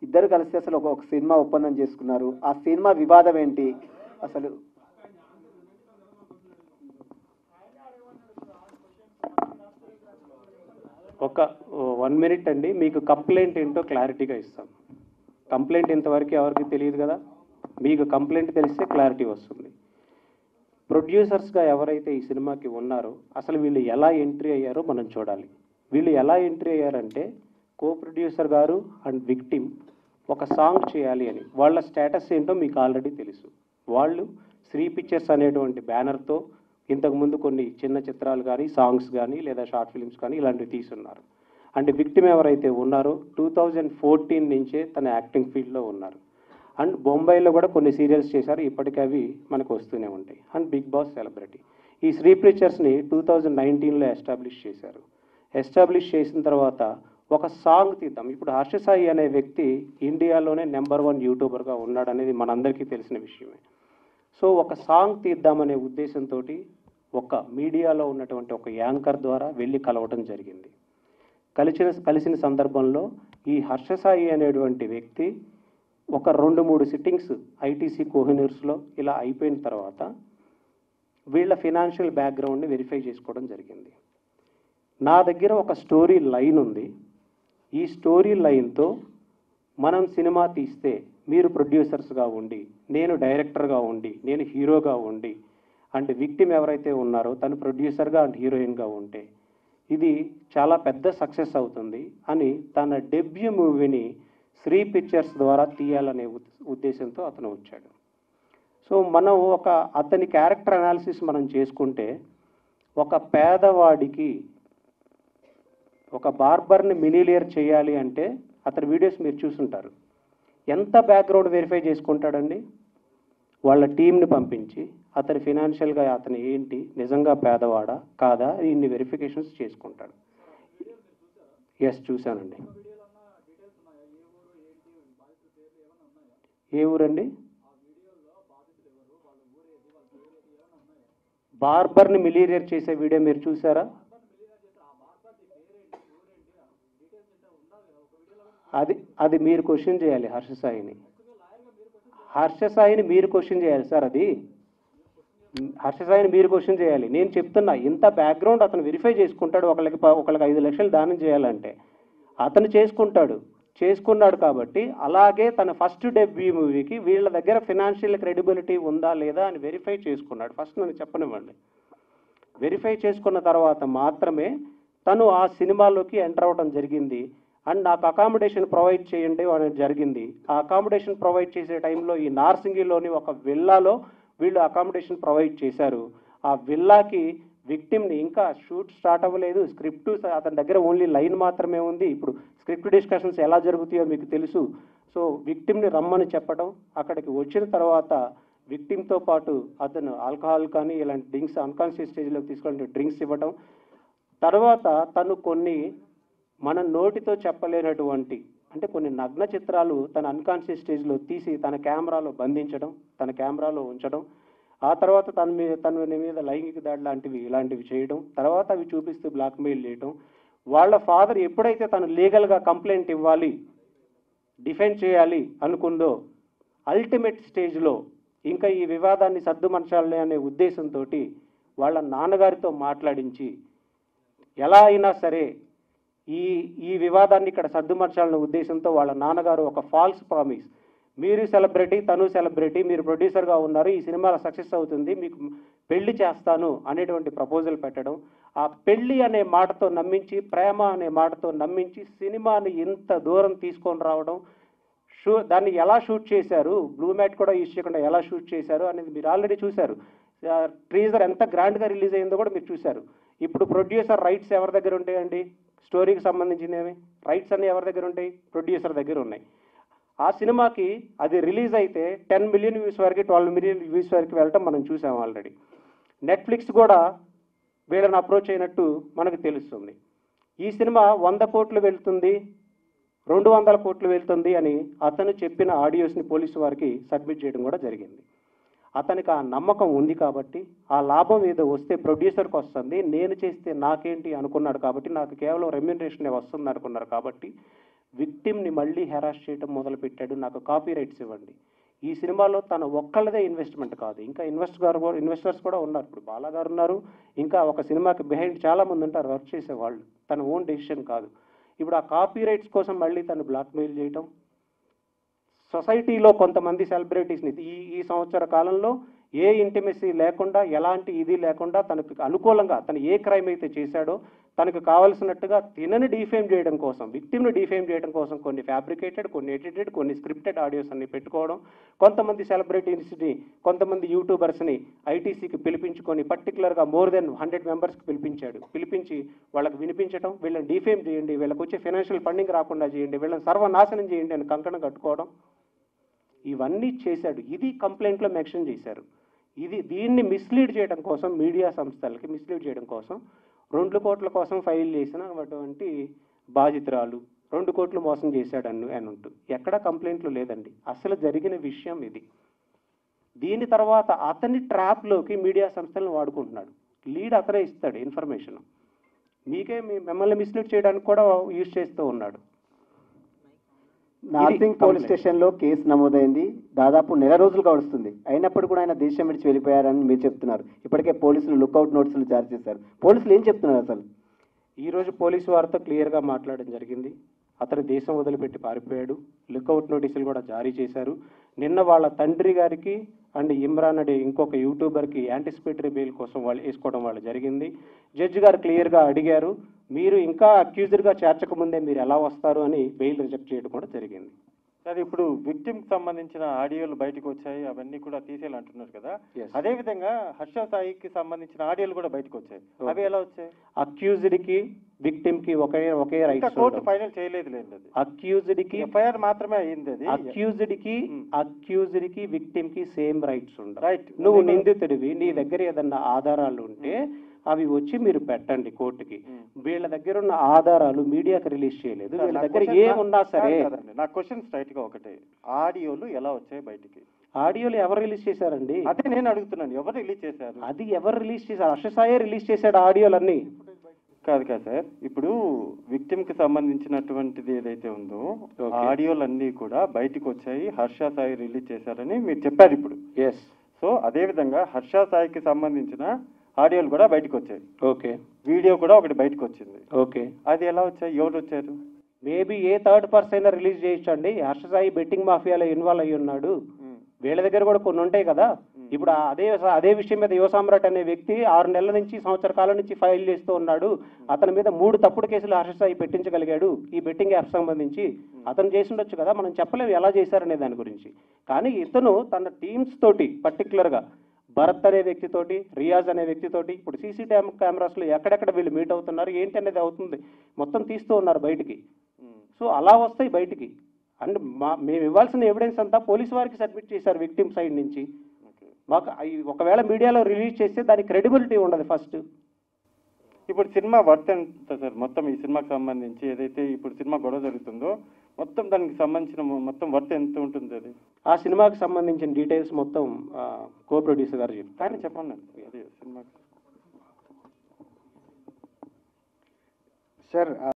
ఇద్దరు కలిసి అసలు ఒక సినిమా ఒప్పందం చేసుకున్నారు. ఆ సినిమా వివాదం ఏంటి అసలు? ఒక 1 మినిట్ అండి, మీకు కంప్లైంట్ ఏంటో క్లారిటీగా ఇస్తాం. కంప్లైంట్ ఇంతవరకు ఎవరికి తెలియదు కదా, మీకు కంప్లైంట్ తెలిస్తే క్లారిటీ వస్తుంది. ప్రొడ్యూసర్స్గా ఎవరైతే ఈ సినిమాకి ఉన్నారో అసలు వీళ్ళు ఎలా ఎంట్రీ అయ్యారో మనం చూడాలి. వీళ్ళు ఎలా ఎంట్రీ అయ్యారంటే, కో ప్రొడ్యూసర్ గారు అండ్ విక్టిమ్ ఒక సాంగ్ చేయాలి అని. వాళ్ళ స్టేటస్ ఏంటో మీకు ఆల్రెడీ తెలుసు. వాళ్ళు శ్రీ పిక్చర్స్ అనేటువంటి బ్యానర్తో ఇంతకుముందు కొన్ని చిన్న చిత్రాలు కానీ, సాంగ్స్ కానీ, లేదా షార్ట్ ఫిల్మ్స్ కానీ ఇలాంటివి తీసున్నారు. అండ్ విక్టిమ్ ఎవరైతే ఉన్నారో 2014 నుంచే తన యాక్టింగ్ ఫీల్డ్లో ఉన్నారు. అండ్ బొంబాయిలో కూడా కొన్ని సీరియల్స్ చేశారు, ఇప్పటికీ అవి మనకు వస్తూనే ఉంటాయి. And Bigg Boss celebrity. ఈ శ్రీ పిక్చర్స్ని 2019లో ఎస్టాబ్లిష్ చేశారు. ఎస్టాబ్లిష్ చేసిన తర్వాత ఒక సాంగ్ తీద్దాం. ఇప్పుడు హర్ష సాయి అనే వ్యక్తి ఇండియాలోనే నెంబర్ 1 యూట్యూబర్గా ఉన్నాడనేది మనందరికీ తెలిసిన విషయమే. సో ఒక సాంగ్ తీద్దామనే ఉద్దేశంతో ఒక మీడియాలో ఉన్నటువంటి ఒక యాంకర్ ద్వారా వెళ్ళి కలవటం జరిగింది. కలిసిన సందర్భంలో ఈ హర్ష సాయి అనేటువంటి వ్యక్తి ఒక 2-3 సిట్టింగ్స్ ఐటీసీ కోహినూర్స్లో ఇలా అయిపోయిన తర్వాత వీళ్ళ ఫినాన్షియల్ బ్యాక్గ్రౌండ్ని వెరిఫై చేసుకోవడం జరిగింది. నా దగ్గర ఒక స్టోరీ లైన్ ఉంది. ఈ స్టోరీ లైన్తో మనం సినిమా తీస్తే మీరు ప్రొడ్యూసర్స్గా ఉండి, నేను డైరెక్టర్గా ఉండి, నేను హీరోగా ఉండి, అండ్ విక్టిమ్ ఎవరైతే ఉన్నారో తను ప్రొడ్యూసర్గా అండ్ హీరోయిన్గా ఉంటే ఇది చాలా పెద్ద సక్సెస్ అవుతుంది అని తన డెబ్యూ మూవీని శ్రీ పిక్చర్స్ ద్వారా తీయాలనే ఉద్దేశంతో అతను వచ్చాడు. సో మనం అతని క్యారెక్టర్ అనాలిసిస్ మనం చేసుకుంటే, ఒక పేదవాడికి ఒక బార్బర్ని మిలీలియర్ చేయాలి అంటే అతని వీడియోస్ మీరు చూసుంటారు. ఎంత బ్యాక్గ్రౌండ్ వెరిఫై చేసుకుంటాడండి? వాళ్ళ టీంని పంపించి అతని ఫినాన్షియల్గా అతను ఏంటి, నిజంగా పేదవాడా కాదా, ఇన్ని వెరిఫికేషన్స్ చేసుకుంటాడు. ఎస్, చూశానండి. ఏ ఊరండి? బార్బర్ని మిలీలియర్ చేసే వీడియో మీరు చూసారా? అది మీరు క్వశ్చన్ చేయాలి హర్ష సాయిని. మీరు క్వశ్చన్ చేయాలి సార్. అది హర్ష సాయిని మీరు క్వశ్చన్ చేయాలి. నేను చెప్తున్నా, ఇంత బ్యాక్గ్రౌండ్ అతను వెరిఫై చేసుకుంటాడు. ఒకళ్ళకి 5 లక్షలు దానం చేయాలంటే అతను చేసుకున్నాడు కాబట్టి, అలాగే తన ఫస్ట్ డెబ్యూ మూవీకి వీళ్ళ దగ్గర ఫినాన్షియల్ క్రెడిబిలిటీ ఉందా లేదా అని వెరిఫై చేసుకున్నాడు. ఫస్ట్ నన్ను చెప్పనివ్వండి. వెరిఫై చేసుకున్న తర్వాత మాత్రమే తను ఆ సినిమాలోకి ఎంటర్ అవ్వడం జరిగింది. అండ్ నాకు అకామిడేషన్ ప్రొవైడ్ చేయండి అనేది జరిగింది. ఆ అకామిడేషన్ ప్రొవైడ్ చేసే టైంలో ఈ నార్సింగిలోని ఒక విల్లాలో వీళ్ళు అకామిడేషన్ ప్రొవైడ్ చేశారు. ఆ విల్లాకి విక్టిమ్ని ఇంకా షూట్ స్టార్ట్ అవ్వలేదు. స్క్రిప్ట్ అతని దగ్గర ఓన్లీ లైన్ మాత్రమే ఉంది. ఇప్పుడు స్క్రిప్ట్ డిస్కషన్స్ ఎలా జరుగుతాయో మీకు తెలుసు. సో విక్టిమ్ని రమ్మని చెప్పడం, అక్కడికి వచ్చిన తర్వాత విక్టిమ్తో పాటు అతను ఆల్కహాల్ కానీ ఇలాంటి డ్రింక్స్ అన్కాన్షియస్ స్టేజ్లోకి తీసుకొని డ్రింక్స్ ఇవ్వడం, తర్వాత తను కొన్ని మన నోటితో చెప్పలేనటువంటి అంటే కొన్ని నగ్న చిత్రాలు తన అన్కాన్షియస్ స్టేజ్లో తీసి తన కెమెరాలో బంధించడం, తన కెమెరాలో ఉంచడం, ఆ తర్వాత తన మీద లైంగిక దాడి ఇలాంటివి చేయడం, తర్వాత అవి చూపిస్తూ బ్లాక్మెయిల్ చేయడం. వాళ్ళ ఫాదర్ ఎప్పుడైతే తను లీగల్గా కంప్లైంట్ ఇవ్వాలి, డిఫెండ్ చేయాలి అనుకుందో, అల్టిమేట్ స్టేజ్లో ఇంకా ఈ వివాదాన్ని సర్దుమర్చాలి అనే ఉద్దేశంతో వాళ్ళ నాన్నగారితో మాట్లాడించి ఎలా అయినా సరే ఈ వివాదాన్ని ఇక్కడ సర్దుమర్చాలనే ఉద్దేశంతో వాళ్ళ నాన్నగారు ఒక ఫాల్స్ ప్రామిస్, మీరు సెలబ్రిటీ, తను సెలబ్రిటీ, మీరు ప్రొడ్యూసర్గా ఉన్నారు, ఈ సినిమాలో సక్సెస్ అవుతుంది, మీకు పెళ్లి చేస్తాను అనేటువంటి ప్రపోజల్ పెట్టడం, ఆ పెళ్లి అనే మాటతో నమ్మించి, ప్రేమ అనే మాటతో నమ్మించి సినిమాని ఇంత దూరం తీసుకొని రావడం, దాన్ని ఎలా షూట్ చేశారు, బ్లూ మ్యాట్ కూడా యూజ్ చేయకుండా ఎలా షూట్ చేశారు అనేది మీరు ఆల్రెడీ చూశారు. ట్రీజర్ ఎంత గ్రాండ్గా రిలీజ్ అయిందో కూడా మీరు చూశారు. ఇప్పుడు ప్రొడ్యూసర్ రైట్స్ ఎవరి దగ్గర ఉంటాయండి? స్టోరీకి సంబంధించినవి రైట్స్ అన్నీ ఎవరి దగ్గర ఉంటాయి? ప్రొడ్యూసర్ దగ్గర ఉన్నాయి. ఆ సినిమాకి అది రిలీజ్ అయితే 10 మిలియన్ వ్యూస్ వరకు, 12 మిలియన్ వ్యూస్ వరకు వెళ్ళటం మనం చూసాం ఆల్రెడీ. నెట్ఫ్లిక్స్ కూడా వీళ్ళని అప్రోచ్ అయినట్టు మనకు తెలుస్తుంది. ఈ సినిమా 100 కోట్లు వెళ్తుంది, 200 కోట్లు వెళ్తుంది అని అతను చెప్పిన ఆడియోస్ని పోలీసు వారికి సబ్మిట్ చేయడం కూడా జరిగింది. అతనికి ఆ నమ్మకం ఉంది కాబట్టి, ఆ లాభం ఏదో వస్తే ప్రొడ్యూసర్కి వస్తుంది, నేను చేస్తే నాకేంటి అనుకున్నాడు కాబట్టి, నాకు కేవలం రెమ్యూనరేషన్ వస్తుంది అనుకున్నారు కాబట్టి విక్టిమ్ని మళ్ళీ హెరాస్ చేయడం మొదలుపెట్టాడు, నాకు కాపీ రైట్స్ ఇవ్వండి. ఈ సినిమాలో తన ఒక్కళ్ళదే ఇన్వెస్ట్మెంట్ కాదు, ఇంకా ఇన్వెస్టర్స్ కూడా ఉన్నారు. ఇప్పుడు బాలా గారు ఉన్నారు, ఇంకా ఒక సినిమాకి బిహైండ్ చాలా మంది ఉంటారు వర్క్ చేసేవాళ్ళు. తన ఓన్ డెసిషన్ కాదు. ఇప్పుడు ఆ కాపీ రైట్స్ కోసం మళ్ళీ తను బ్లాక్మెయిల్ చేయటం, సొసైటీలో కొంతమంది సెలబ్రిటీస్ని ఈ సంవత్సర కాలంలో ఏ ఇంటిమెసీ లేకుండా, ఎలాంటి ఇది లేకుండా, తనకు అనుకూలంగా తను ఏ క్రైమ్ అయితే చేశాడో తనకు కావాల్సినట్టుగా తినని డిఫేమ్ చేయడం కోసం, విక్టిమ్ని డిఫేమ్ చేయడం కోసం కొన్ని ఫ్యాబ్రికేటెడ్, కొన్ని ఎడిటెడ్, కొన్ని స్క్రిప్టెడ్ ఆడియోస్ అన్ని పెట్టుకోవడం, కొంతమంది సెలబ్రిటీస్ని, కొంతమంది యూట్యూబర్స్ని ఐటీసీకి పిలిపించుకొని పర్టికులర్గా మోర్ దెన్ 100 మెంబర్స్కి పిలిపించి వాళ్ళకి వినిపించడం, వీళ్ళని డిఫేమ్ చేయండి, వీళ్ళకి వచ్చే ఫైనాన్షియల్ ఫండింగ్ రాకుండా చేయండి, వీళ్ళని సర్వనాశనం చేయండి అని కంకణం కట్టుకోవడం, ఇవన్నీ చేశాడు. ఇది కంప్లైంట్లో మెన్షన్ చేశారు. దీన్ని మిస్లీడ్ చేయడం కోసం, మీడియా సంస్థలకి మిస్లీడ్ చేయడం కోసం 2 కోట్ల కోసం ఫైల్ చేసిన అటువంటి బాధితురాలు 2 కోట్లు మోసం చేశాడు అని ఉంటూ ఎక్కడ కంప్లైంట్లు లేదండి. అసలు జరిగిన విషయం ఇది. దీని తర్వాత అతని ట్రాప్లోకి మీడియా సంస్థలను వాడుకుంటున్నాడు. లీడ్ అతనే ఇస్తాడు ఇన్ఫర్మేషన్. మిమ్మల్ని మిస్లీడ్ చేయడానికి కూడా యూజ్ చేస్తూ ఉన్నాడు. నార్సింగ్ పోలీస్ స్టేషన్లో కేసు నమోదైంది. దాదాపు 1 నెల రోజులు గడుస్తుంది. అయినప్పుడు కూడా ఆయన దేశం విడిచి వెళ్ళిపోయారని మీరు చెప్తున్నారు. ఇప్పటికే పోలీసులు లుక్అవుట్ నోటీసులు జారీ చేశారు. పోలీసులు ఏం చెప్తున్నారు అసలు? ఈరోజు పోలీసు వారితో క్లియర్గా మాట్లాడడం జరిగింది. అతను దేశం వదిలిపెట్టి పారిపోయాడు. లుక్అవుట్ నోటీసులు కూడా జారీ చేశారు. నిన్న వాళ్ళ తండ్రి గారికి అండ్ ఇమ్రాన్ అనే ఇంకొక యూట్యూబర్కి యాంటిసిపేటరీ బెయిల్ కోసం వాళ్ళు వేసుకోవడం వాళ్ళు జరిగింది. జడ్జి గారు క్లియర్గా అడిగారు, మీరు ఇంకా అక్యూజ్డ్గా చేర్చకముందే మీరు ఎలా వస్తారు అని బెయిల్ రిజెక్ట్ చేయడం కూడా జరిగింది. సార్, ఇప్పుడు విక్టిమ్కి సంబంధించిన ఆడియోలు బయటకు వచ్చాయి, అవన్నీ కూడా తీసేయాలంటున్నారు కదా. అదేవిధంగా హర్ష సాయికి సంబంధించిన ఆడియోలు కూడా బయటకు వచ్చాయి, అవి ఎలా వచ్చాయి? అక్యూజ్డ్కి విక్టిమ్కి ఒకే రైట్. కోర్టు ఫైనల్ చేయలేదు లేదు, అది అక్యూజ్డ్కి ఎఫ్ఐఆర్ మాత్రమే అయింది. అది అక్యూజ్డ్కి విక్టిమ్కి సేమ్ రైట్స్ ఉండవు. రైట్. నువ్వు నిందితుడివి, నీ దగ్గర ఏదన్నా ఆధారాలు ఉంటే అవి వచ్చి మీరు పెట్టండి కోర్టుకి. వీళ్ళ దగ్గర ఉన్న ఆధారాలు మీడియాకి రిలీజ్ చేయలేదు. వీళ్ళ దగ్గర ఏమున్నా సరే. నా క్వశ్చన్ స్ట్రైట్ గా ఒకటే, ఆడియోలు ఎలా వచ్చాయి బయటికి? ఆడియోలు ఎవరు రిలీజ్ చేశారండి? అదే నేను అడుగుతున్నాను, ఎవరు రిలీజ్ చేశారు? అది ఎవరు రిలీజ్ చేశారు? హర్ష సాయే రిలీజ్ చేశాడు ఆడియోలన్నీ. కాదు సార్, ఇప్పుడు విక్టిమ్ కి సంబంధించినటువంటిది ఏదైతే ఉందో ఆడియోలన్నీ కూడా బయటికి వచ్చాయి, హర్ష సాయి రిలీజ్ చేశారని మీరు చెప్పారు ఇప్పుడు. ఎస్. సో అదే విధంగా హర్ష సాయికి సంబంధించిన ఆడియోలు కూడా బయటకు వచ్చాయి. ఓకే. వీడియో కూడా ఒకటి బయటకు వచ్చింది. ఓకే. అది ఎలా వచ్చాయి? ఎవరు వచ్చారు? మేబీ ఏ థర్డ్ పర్సన్ అయినా రిలీజ్ చేయొచ్చండి. హర్ష సాయి బెట్టింగ్ మాఫియాలో ఇన్వాల్వ్ అయ్యి ఉన్నాడు. వీళ్ళ దగ్గర కూడా కొన్ని ఉంటాయి కదా. ఇప్పుడు అదే విషయం మీద యువ సామ్రాట్ అనే వ్యక్తి 6 నెలల నుంచి సంవత్సర కాలం నుంచి ఫైల్ చేస్తూ ఉన్నాడు. అతని మీద 3 తప్పుడు కేసులు హర్ష సాయి పెట్టించగలిగాడు ఈ బెట్టింగ్ యాప్ సంబంధించి. అతను చేసి ఉండొచ్చు కదా, మనం చెప్పలేము ఎలా చేశారనే దాని గురించి. కానీ ఇతను తన టీమ్స్ తోటి, పర్టికులర్గా భరత్ అనే వ్యక్తితోటి, రియాజ్ అనే వ్యక్తితోటి, ఇప్పుడు సీసీటీవీ కెమెరాస్లో ఎక్కడెక్కడ వీళ్ళు మీట్ అవుతున్నారు ఏంటి అనేది అవుతుంది, మొత్తం తీస్తూ ఉన్నారు బయటికి. సో అలా వస్తాయి బయటికి. అండ్ మేము ఇవ్వాల్సిన ఎవిడెన్స్ అంతా పోలీసు వారికి సబ్మిట్ చేశారు విక్టిమ్ సైడ్ నుంచి. మాకు ఒకవేళ మీడియాలో రిలీజ్ చేస్తే దానికి క్రెడిబిలిటీ ఉండదు ఫస్ట్. ఇప్పుడు సినిమా వర్త్ ఎంత సార్? మొత్తం ఈ సినిమాకి సంబంధించి ఏదైతే ఇప్పుడు సినిమా గొడవ జరుగుతుందో మొత్తం దానికి సంబంధించిన మొత్తం వర్త్ ఎంత ఉంటుంది? అది ఆ సినిమాకి సంబంధించిన డీటెయిల్స్ మొత్తం కో ప్రొడ్యూసర్ గారు ఆయన చెప్పండి. అదే సినిమాకి సార్